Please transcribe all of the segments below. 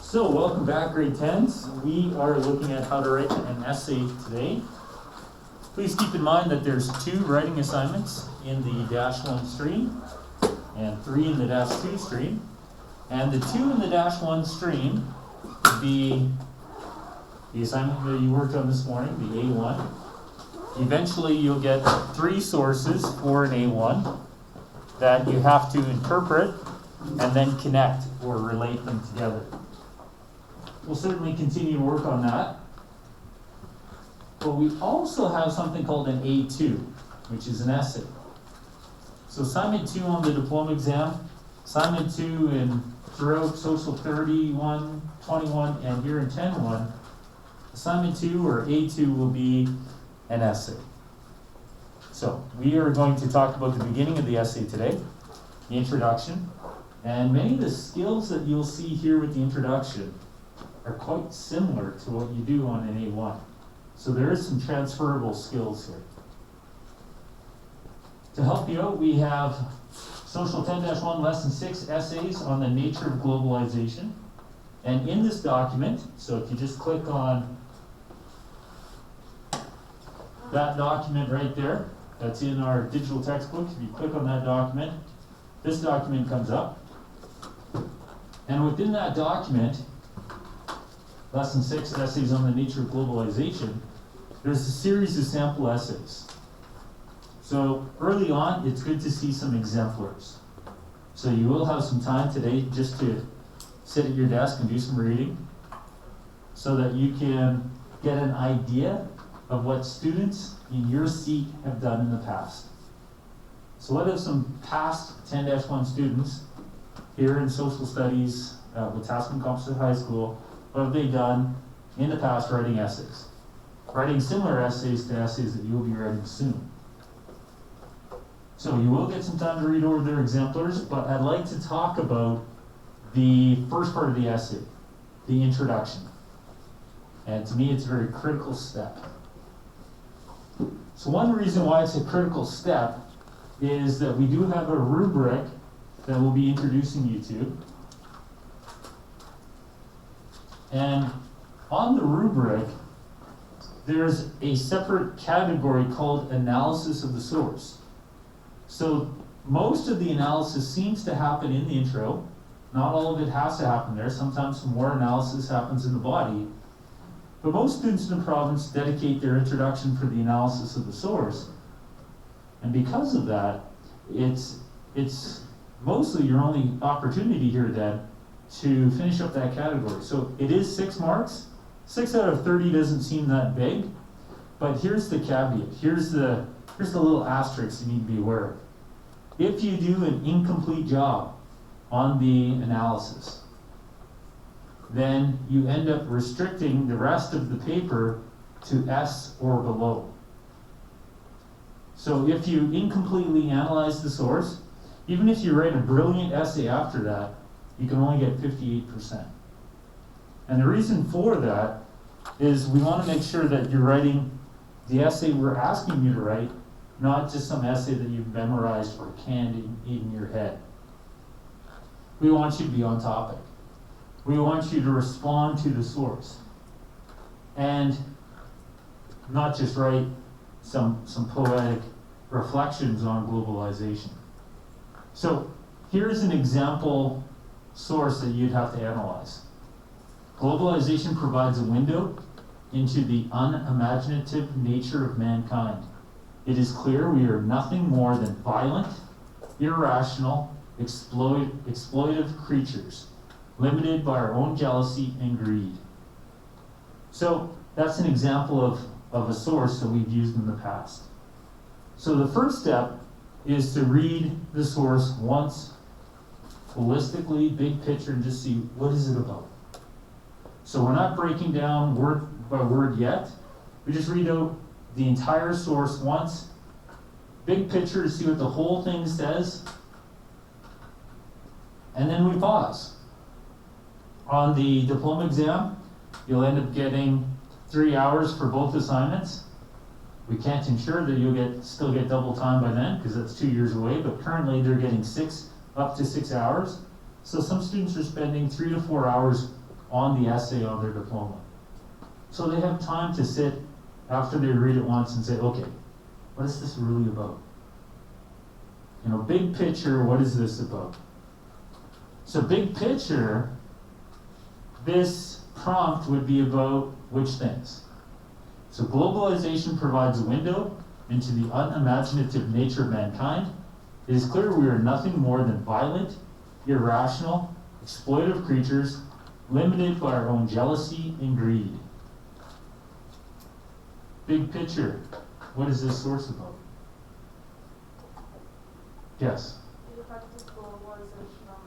So welcome back, grade 10s. We are looking at how to write an essay today. Please keep in mind that there's 2 writing assignments in the -1 stream and 3 in the -2 stream. And the 2 in the -1 stream would be the assignment that you worked on this morning, the A1. Eventually you'll get 3 sources for an A1 that you have to interpret and then connect or relate them together. We'll certainly continue to work on that. But we also have something called an A2, which is an essay. So assignment 2 on the diploma exam, assignment 2 in throughout social 31, 21, and here in 10-1, assignment 2 or A2 will be an essay. So we are going to talk about the beginning of the essay today, the introduction, and many of the skills that you'll see here with the introduction are quite similar to what you do on an A1. So there is some transferable skills here. To help you out, we have Social 10-1 Lesson 6 essays on the nature of globalization. And in this document, so if you just click on that document right there, that's in our digital textbook, if you click on that document, this document comes up. And within that document, Lesson 6, Essays on the Nature of Globalization, there's a series of sample essays. So early on, it's good to see some exemplars. So you will have some time today just to sit at your desk and do some reading so that you can get an idea of what students in your seat have done in the past. So what have some past 10-1 students here in social studies with Tasman Composite High School, what have they done in the past writing essays? Writing similar essays to essays that you will be writing soon. So you will get some time to read over their exemplars, but I'd like to talk about the first part of the essay, the introduction. And to me, it's a very critical step. So one reason why it's a critical step is that we do have a rubric that we'll be introducing you to. And on the rubric, there's a separate category called analysis of the source. So most of the analysis seems to happen in the intro. Not all of it has to happen there. Sometimes some more analysis happens in the body. But most students in the province dedicate their introduction for the analysis of the source. And because of that, it's mostly your only opportunity here then to finish up that category. So it is 6 marks. 6 out of 30 doesn't seem that big, but here's the caveat. Here's the little asterisk you need to be aware of. If you do an incomplete job on the analysis, then you end up restricting the rest of the paper to S or below. So if you incompletely analyze the source, even if you write a brilliant essay after that, you can only get 58%. And the reason for that is we want to make sure that you're writing the essay we're asking you to write, not just some essay that you've memorized or canned in your head. We want you to be on topic. We want you to respond to the source. And not just write some poetic reflections on globalization. So here's an example source that you'd have to analyze. Globalization provides a window into the unimaginative nature of mankind. It is clear we are nothing more than violent, irrational, exploitive creatures, limited by our own jealousy and greed. So that's an example of a source that we've used in the past. So the first step is to read the source once, holistically, big picture, and just see what is it about. So we're not breaking down word by word yet. We just read out the entire source once, big picture to see what the whole thing says, and then we pause. On the diploma exam, you'll end up getting 3 hours for both assignments. We can't ensure that you'll still get double time by then, because that's 2 years away, but currently they're getting up to 6 hours. So some students are spending 3 to 4 hours on the essay on their diploma. So they have time to sit after they read it once and say, okay, what is this really about? You know, big picture, what is this about? So big picture, this prompt would be about which things? So globalization provides a window into the unimaginative nature of mankind. It is clear we are nothing more than violent, irrational, exploitive creatures, limited by our own jealousy and greed. Big picture, what is this source about? Yes? The effect of globalization on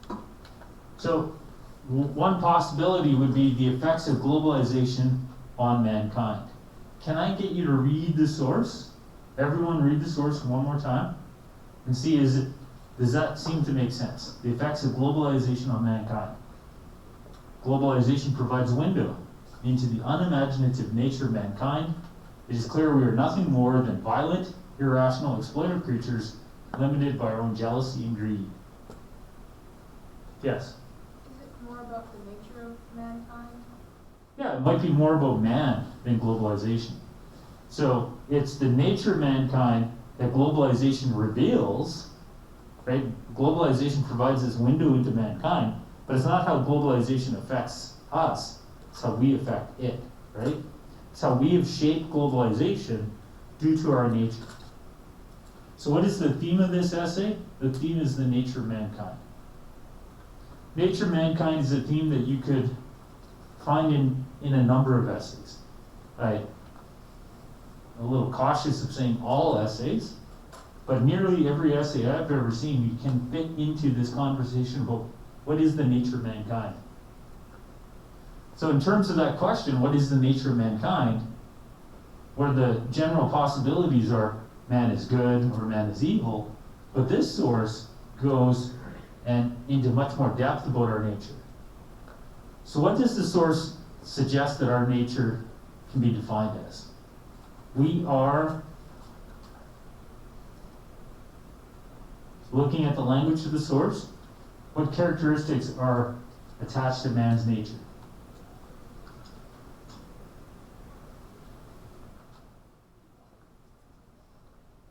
mankind. So, one possibility would be the effects of globalization on mankind. Can I get you to read the source? Everyone read the source one more time and see, does that seem to make sense? The effects of globalization on mankind. Globalization provides a window into the unimaginative nature of mankind. It is clear we are nothing more than violent, irrational, exploitive creatures limited by our own jealousy and greed. Yes? Is it more about the nature of mankind? Yeah, it might be more about man than globalization. So it's the nature of mankind that globalization reveals, right? Globalization provides this window into mankind, but it's not how globalization affects us, it's how we affect it, right? It's how we have shaped globalization due to our nature. So what is the theme of this essay? The theme is the nature of mankind. Nature of mankind is a theme that you could find in a number of essays. I'm a little cautious of saying all essays, but nearly every essay I've ever seen, you can fit into this conversation about what is the nature of mankind. So in terms of that question, what is the nature of mankind, where the general possibilities are man is good or man is evil, but this source goes and into much more depth about our nature. So what does the source suggest that our nature can be defined as? We are, looking at the language of the source, what characteristics are attached to man's nature?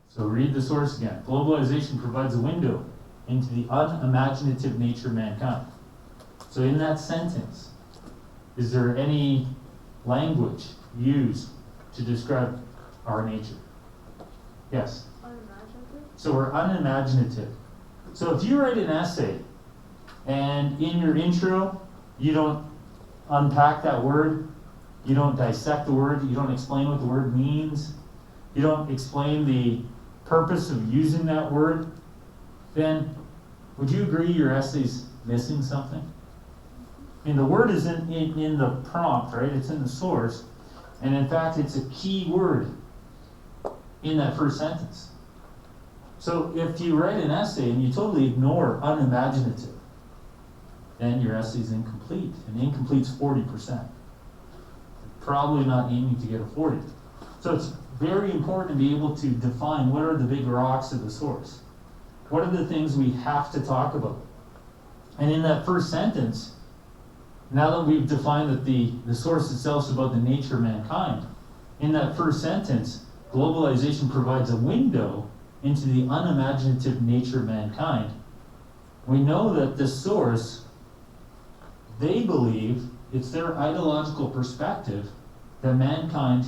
So read the source again. Globalization provides a window into the unimaginative nature of mankind. So in that sentence, is there any language used to describe our nature? Yes? Unimaginative? So we're unimaginative. So if you write an essay and in your intro, you don't unpack that word, you don't dissect the word, you don't explain what the word means, you don't explain the purpose of using that word, then would you agree your essay's missing something? I mean, the word is in the prompt, right? It's in the source. And in fact, it's a key word in that first sentence. So if you write an essay and you totally ignore unimaginative, then your essay is incomplete. And incomplete's 40%. Probably not aiming to get a 40. So it's very important to be able to define what are the big rocks of the source. What are the things we have to talk about? And in that first sentence, now that we've defined that the source itself is about the nature of mankind, in that first sentence, globalization provides a window into the unimaginative nature of mankind. We know that the source, they believe, it's their ideological perspective, that mankind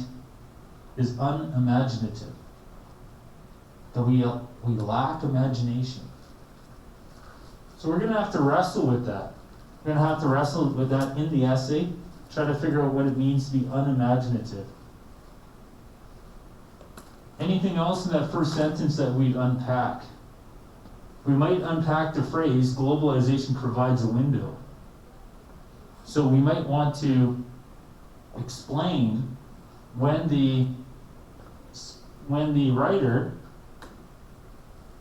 is unimaginative, that we lack imagination. So we're going to have to wrestle with that. We're going to have to wrestle with that in the essay, try to figure out what it means to be unimaginative. Anything else in that first sentence that we'd unpack? We might unpack the phrase, globalization provides a window. So we might want to explain when the writer,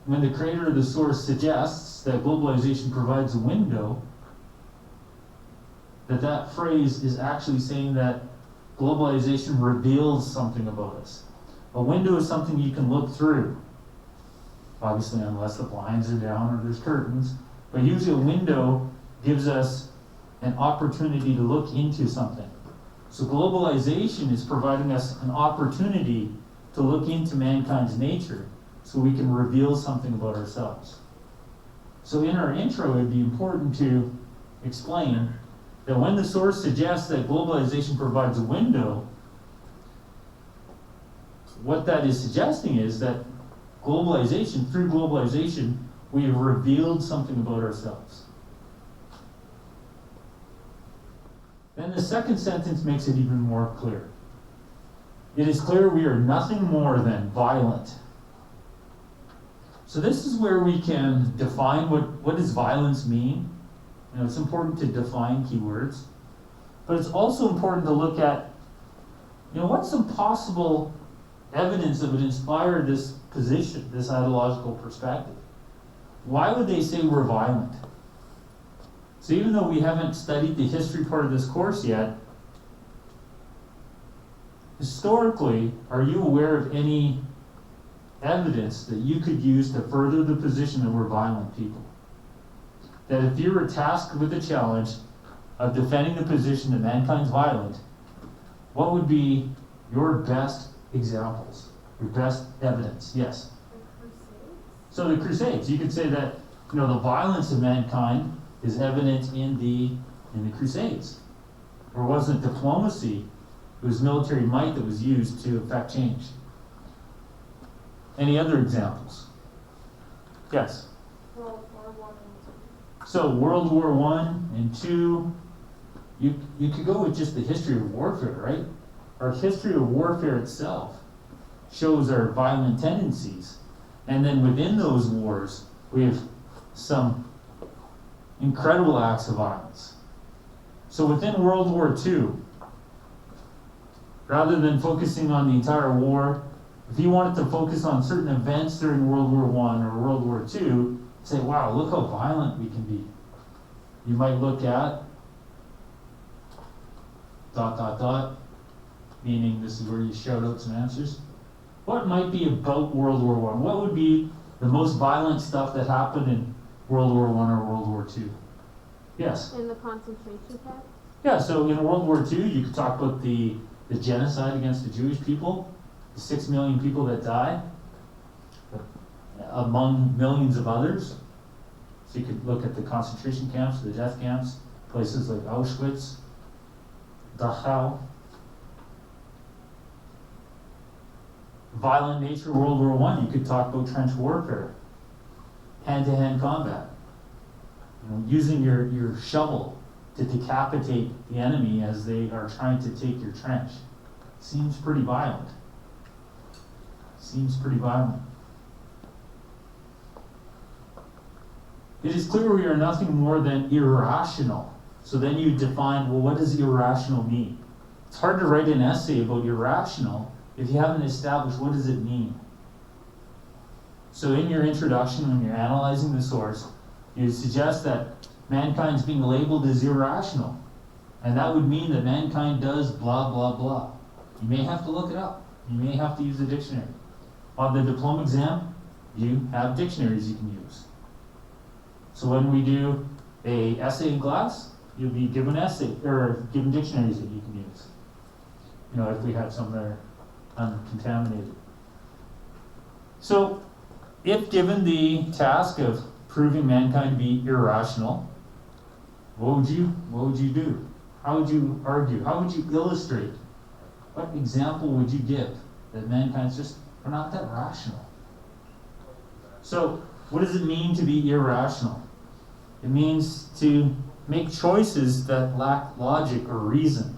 when the creator of the source suggests that globalization provides a window, that phrase is actually saying that globalization reveals something about us. A window is something you can look through. Obviously, unless the blinds are down or there's curtains. But usually a window gives us an opportunity to look into something. So globalization is providing us an opportunity to look into mankind's nature so we can reveal something about ourselves. So in our intro, it'd be important to explain that when the source suggests that globalization provides a window, what that is suggesting is that through globalization, we have revealed something about ourselves. Then the second sentence makes it even more clear. It is clear we are nothing more than violent. So this is where we can define what does violence mean. You know, it's important to define keywords, but it's also important to look at, you know, what's some possible evidence that would inspire this position, this ideological perspective. Why would they say we're violent? So even though we haven't studied the history part of this course yet, historically, are you aware of any evidence that you could use to further the position that we're violent people? That if you were tasked with the challenge of defending the position that mankind's violent, what would be your best examples, your best evidence? Yes? The Crusades? So the Crusades, you could say that, you know, the violence of mankind is evident in the Crusades. Or wasn't diplomacy, it was military might that was used to effect change. Any other examples? Yes? World War One and Two. So World War One and Two, you could go with just the history of warfare, right? Our history of warfare itself shows our violent tendencies. And then within those wars, we have some incredible acts of violence. So within World War II, rather than focusing on the entire war, if you wanted to focus on certain events during World War I or World War II, say, wow, look how violent we can be. You might look at ... meaning this is where you shout out some answers. What might be about World War I? What would be the most violent stuff that happened in World War I or World War II? Yes? In the concentration camp? Yeah, so in World War II, you could talk about the genocide against the Jewish people, the 6 million people that died, among millions of others. So you could look at the concentration camps, the death camps, places like Auschwitz, Dachau. Violent nature of World War I, you could talk about trench warfare, hand-to-hand combat. You know, using your shovel to decapitate the enemy as they are trying to take your trench. Seems pretty violent. Seems pretty violent. It is clear we are nothing more than irrational. So then you define, well, what does irrational mean? It's hard to write an essay about irrational if you haven't established what does it mean. So in your introduction, when you're analyzing the source, you suggest that mankind's being labeled as irrational. And that would mean that mankind does blah, blah, blah. You may have to look it up. You may have to use a dictionary. On the diploma exam, you have dictionaries you can use. So when we do a essay in class, you'll be given given dictionaries that you can use. You know, if we had some that are uncontaminated. So, if given the task of proving mankind to be irrational, what would you do? How would you argue? How would you illustrate? What example would you give that mankind's just, we're not that rational? So, what does it mean to be irrational? It means to make choices that lack logic or reason.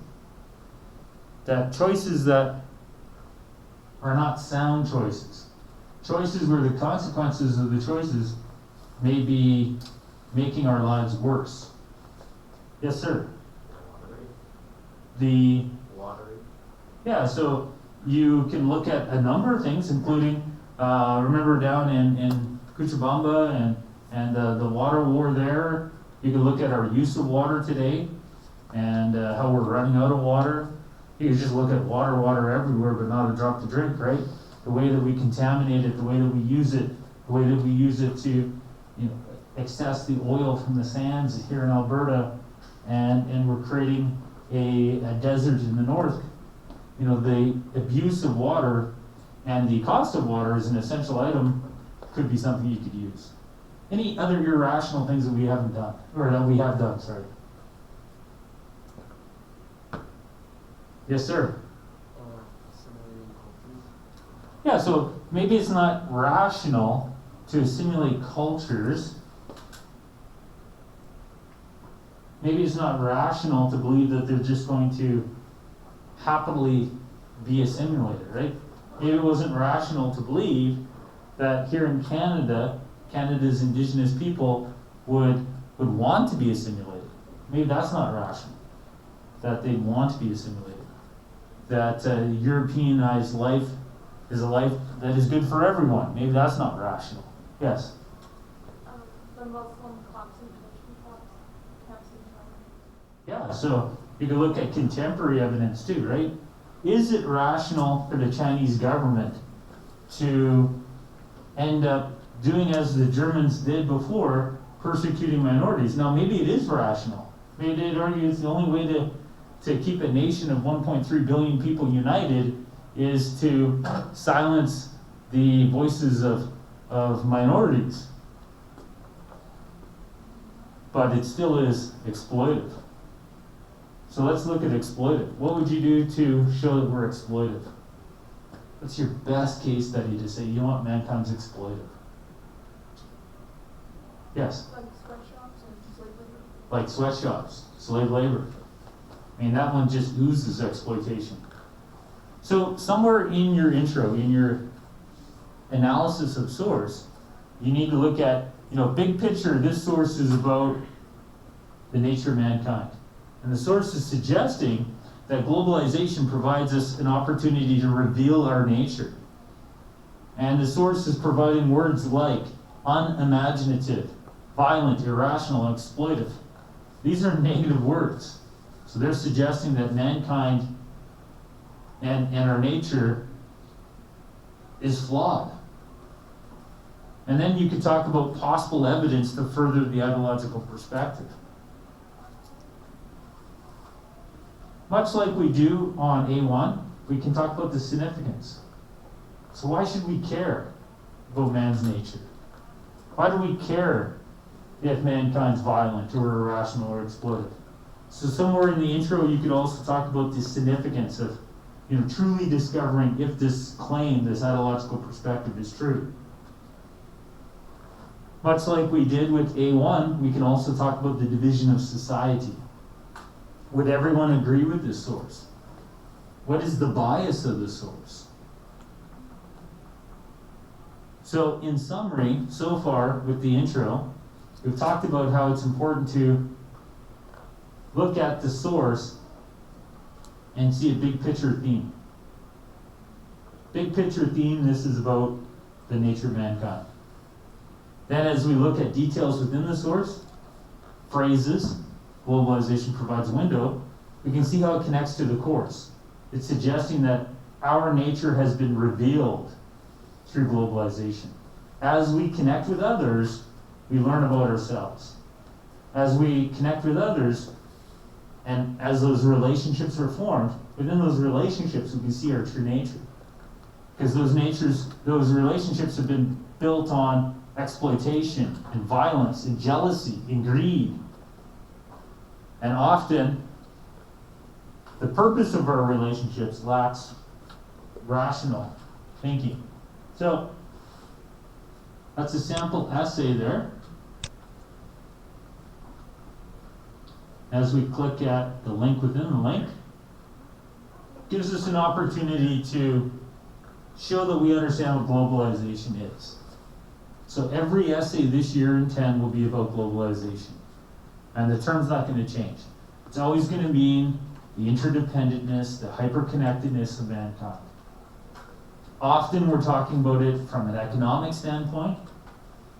That choices that are not sound choices. Choices where the consequences of the choices may be making our lives worse. Yes, sir? The Lottery. Yeah, so you can look at a number of things, including, remember down in Cochabamba and the water war there, you can look at our use of water today and how we're running out of water. You can just look at water everywhere, but not a drop to drink, right? The way that we contaminate it, the way that we use it, the way that we use it to, access the oil from the sands here in Alberta and we're creating a desert in the north. You know, the abuse of water and the cost of water as an essential item could be something you could use. Any other irrational things that we haven't done, or that we have done, sorry. Yes, sir. Simulating cultures. Yeah, so maybe it's not rational to assimilate cultures. Maybe it's not rational to believe that they're just going to happily be assimilated, right? Maybe it wasn't rational to believe that here in Canada, Canada's Indigenous people would want to be assimilated. Maybe that's not rational, that they want to be assimilated. That Europeanized life is a life that is good for everyone. Maybe that's not rational. Yes? The Muslim concentration camps in China. Yeah, so you can look at contemporary evidence too, right? Is it rational for the Chinese government to end up doing as the Germans did before, persecuting minorities? Now, maybe it is rational. Maybe they'd argue it's the only way to keep a nation of 1.3 billion people united is to silence the voices of minorities. But it still is exploitive. So let's look at exploitive. What would you do to show that we're exploitive? What's your best case study to say, you know what, mankind's exploitive? Yes? Like sweatshops and slave labor. Like sweatshops, slave labor. I mean, that one just oozes exploitation. So somewhere in your intro, in your analysis of source, you need to look at, big picture, this source is about the nature of mankind. And the source is suggesting that globalization provides us an opportunity to reveal our nature. And the source is providing words like unimaginative, violent, irrational, and exploitive. These are negative words. So they're suggesting that mankind and our nature is flawed. And then you could talk about possible evidence to further the ideological perspective. Much like we do on A1, we can talk about the significance. So why should we care about man's nature? Why do we care if mankind's violent or irrational or exploitive? So somewhere in the intro, you could also talk about the significance of, truly discovering if this claim, this ideological perspective is true. Much like we did with A1, we can also talk about the division of society. Would everyone agree with this source? What is the bias of the source? So in summary, so far with the intro, we've talked about how it's important to look at the source and see a big picture theme. Big picture theme, this is about the nature of mankind. Then as we look at details within the source, phrases, globalization provides a window, we can see how it connects to the course. It's suggesting that our nature has been revealed through globalization. As we connect with others, we learn about ourselves. As we connect with others, and as those relationships are formed, within those relationships we can see our true nature. Because those relationships have been built on exploitation and violence and jealousy and greed. And often, the purpose of our relationships lacks rational thinking. So, that's a sample essay there. As we click at the link within the link, gives us an opportunity to show that we understand what globalization is. So every essay this year in 10 will be about globalization. And the term's not going to change. It's always going to mean the interdependentness, the hyperconnectedness of mankind. Often we're talking about it from an economic standpoint,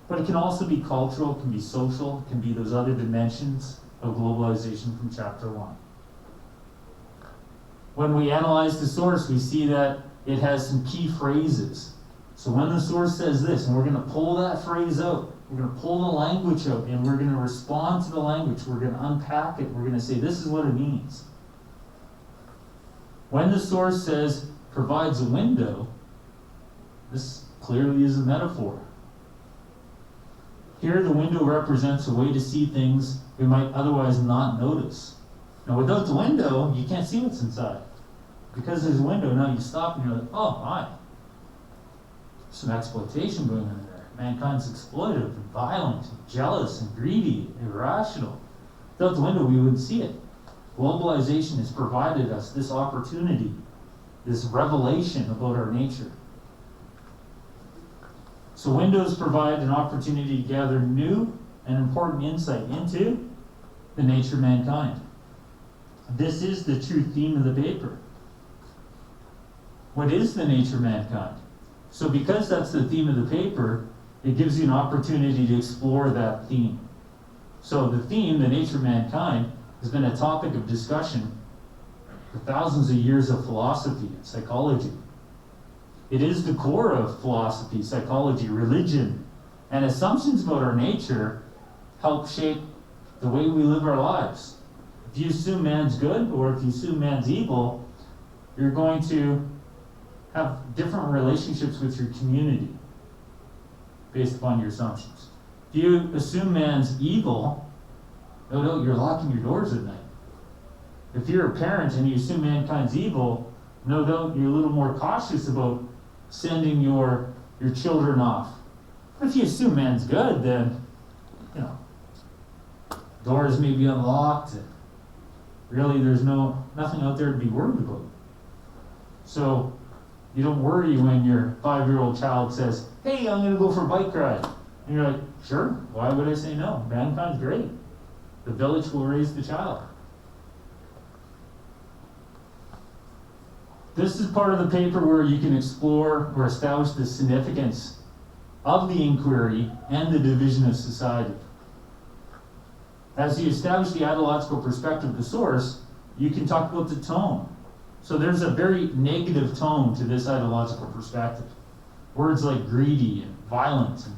but it can also be cultural, it can be social, it can be those other dimensions of globalization from chapter 1. When we analyze the source, we see that it has some key phrases. So when the source says this, and we're going to pull that phrase out, We're going to pull the language out and we're going to respond to the language. We're going to unpack it. We're going to say, this is what it means. When the source says, provides a window, this clearly is a metaphor. Here, the window represents a way to see things we might otherwise not notice. Now, without the window, you can't see what's inside. Because there's a window, now you stop and you're like, oh my, some exploitation going on there. Mankind's exploitive and violent and jealous and greedy and irrational. Without the window, we wouldn't see it. Globalization has provided us this opportunity, this revelation about our nature. So windows provide an opportunity to gather new and important insight into the nature of mankind. This is the true theme of the paper. What is the nature of mankind? So because that's the theme of the paper, it gives you an opportunity to explore that theme. So the theme, the nature of mankind, has been a topic of discussion for thousands of years of philosophy and psychology. It is the core of philosophy, psychology, religion, and assumptions about our nature help shape the way we live our lives. If you assume man's good or if you assume man's evil, you're going to have different relationships with your community based upon your assumptions. If you assume man's evil, no doubt you're locking your doors at night. If you're a parent and you assume mankind's evil, no doubt you're a little more cautious about sending your children off. But if you assume man's good, then, doors may be unlocked. And really, there's nothing out there to be worried about. So, you don't worry when your 5-year-old child says, hey, I'm going to go for a bike ride. And you're like, sure, why would I say no? Mankind's great. The village will raise the child. This is part of the paper where you can explore or establish the significance of the inquiry and the division of society. As you establish the ideological perspective of the source, you can talk about the tone. So there's a very negative tone to this ideological perspective. Words like greedy and violent and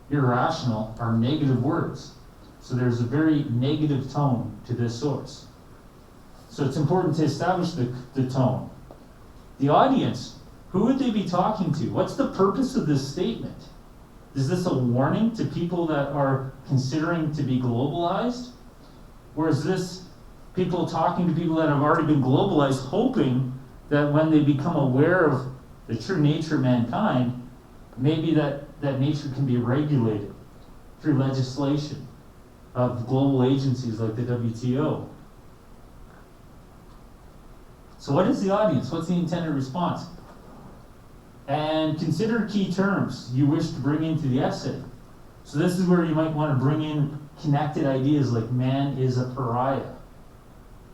irrational are negative words. So there's a very negative tone to this source. So it's important to establish the tone. The audience, who would they be talking to? What's the purpose of this statement? Is this a warning to people that are considering to be globalized? Or is this people talking to people that have already been globalized, hoping that when they become aware of the true nature of mankind, maybe that nature can be regulated through legislation of global agencies like the WTO? So what is the audience? What's the intended response? And consider key terms you wish to bring into the essay. So this is where you might want to bring in connected ideas like man is a pariah.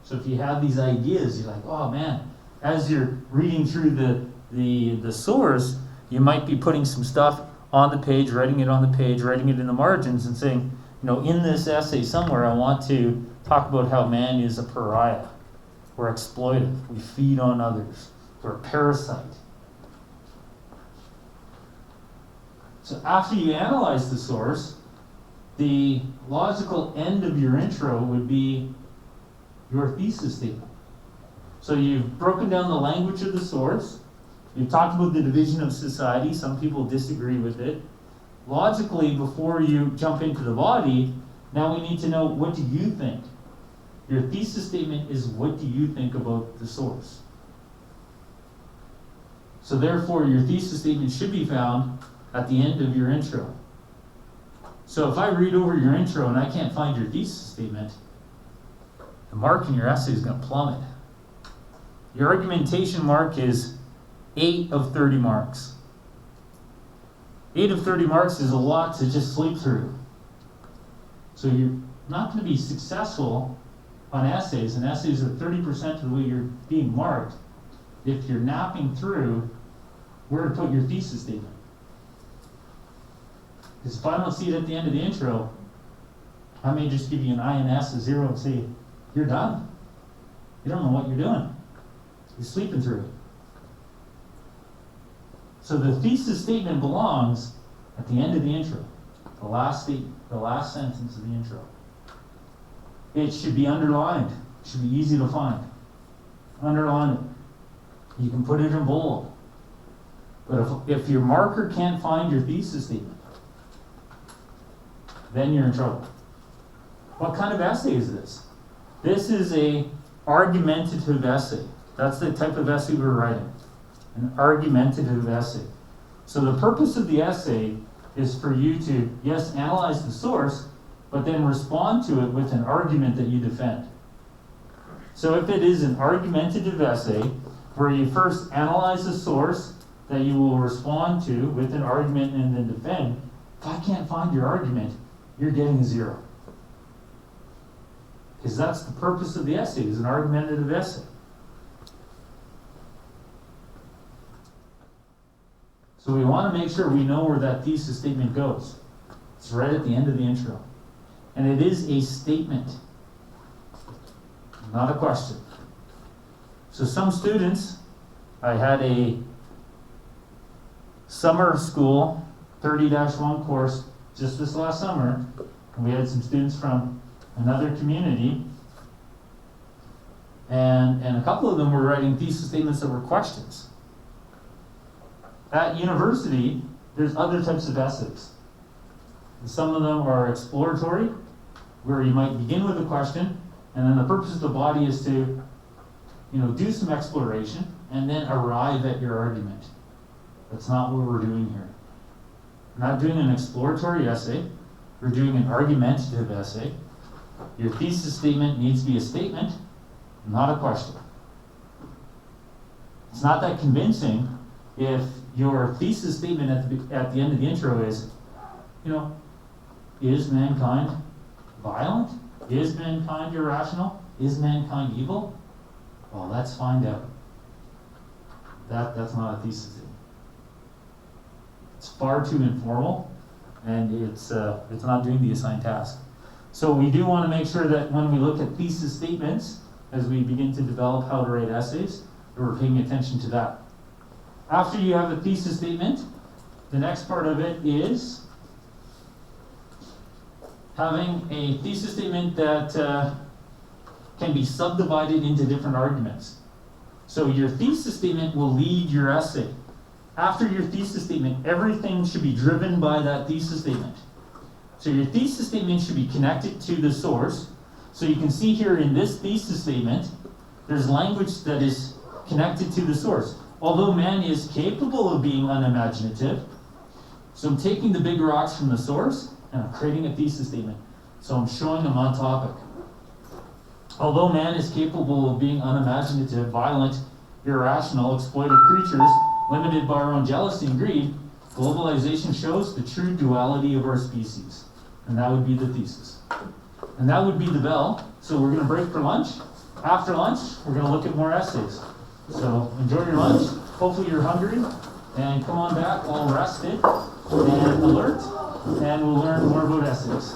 So if you have these ideas, you're like, oh man, as you're reading through the source, you might be putting some stuff on the page, writing it on the page, writing it in the margins and saying, in this essay somewhere I want to talk about how man is a pariah. We're exploitive. We feed on others. We're a parasite. So after you analyze the source, the logical end of your intro would be your thesis statement. So you've broken down the language of the source. You've talked about the division of society. Some people disagree with it. Logically, before you jump into the body, now we need to know, what do you think? Your thesis statement is, what do you think about the source? So therefore, your thesis statement should be found at the end of your intro. So if I read over your intro and I can't find your thesis statement, the mark in your essay is going to plummet. Your argumentation mark is 8 of 30 marks. 8 of 30 marks is a lot to just sleep through. So you're not going to be successful on essays, and essays are 30% of the way you're being marked if you're napping through where to put your thesis statement. Because if I don't see it at the end of the intro, I may just give you an INS, a 0, and say, you're done. You don't know what you're doing. You're sleeping through it. So the thesis statement belongs at the end of the intro. The last sentence of the intro. It should be underlined. It should be easy to find. Underline it. You can put it in bold. But if your marker can't find your thesis statement, then you're in trouble. What kind of essay is this? This is a argumentative essay. That's the type of essay we're writing. An argumentative essay. So the purpose of the essay is for you to, yes, analyze the source, but then respond to it with an argument that you defend. So if it is an argumentative essay, where you first analyze the source that you will respond to with an argument and then defend, if I can't find your argument, you're getting a 0. Because that's the purpose of the essay, is an argumentative essay. So we want to make sure we know where that thesis statement goes. It's right at the end of the intro. And it is a statement, not a question. So some students, I had a summer school 30-1 course just this last summer, and we had some students from another community, and a couple of them were writing thesis statements that were questions. At university, there's other types of essays. Some of them are exploratory, where you might begin with a question, and then the purpose of the body is to, do some exploration, and then arrive at your argument. That's not what we're doing here. We're not doing an exploratory essay. We're doing an argumentative essay. Your thesis statement needs to be a statement, not a question. It's not that convincing if your thesis statement at the end of the intro is, is mankind violent? Is mankind irrational? Is mankind evil? Well, let's find out. That's not a thesis statement. It's far too informal, and it's not doing the assigned task. So we do want to make sure that when we look at thesis statements, as we begin to develop how to write essays, that we're paying attention to that. After you have a thesis statement, the next part of it is having a thesis statement that can be subdivided into different arguments. So your thesis statement will lead your essay. After your thesis statement, everything should be driven by that thesis statement. So your thesis statement should be connected to the source. So you can see here in this thesis statement, there's language that is connected to the source. Although man is capable of being unimaginative, so I'm taking the big rocks from the source and I'm creating a thesis statement. So I'm showing them on topic. Although man is capable of being unimaginative, violent, irrational, exploitive creatures, limited by our own jealousy and greed, globalization shows the true duality of our species. And that would be the thesis. And that would be the bell. So we're going to break for lunch. After lunch, we're going to look at more essays. So enjoy your lunch. Hopefully you're hungry. And come on back all rested and alert. And we'll learn more about essays.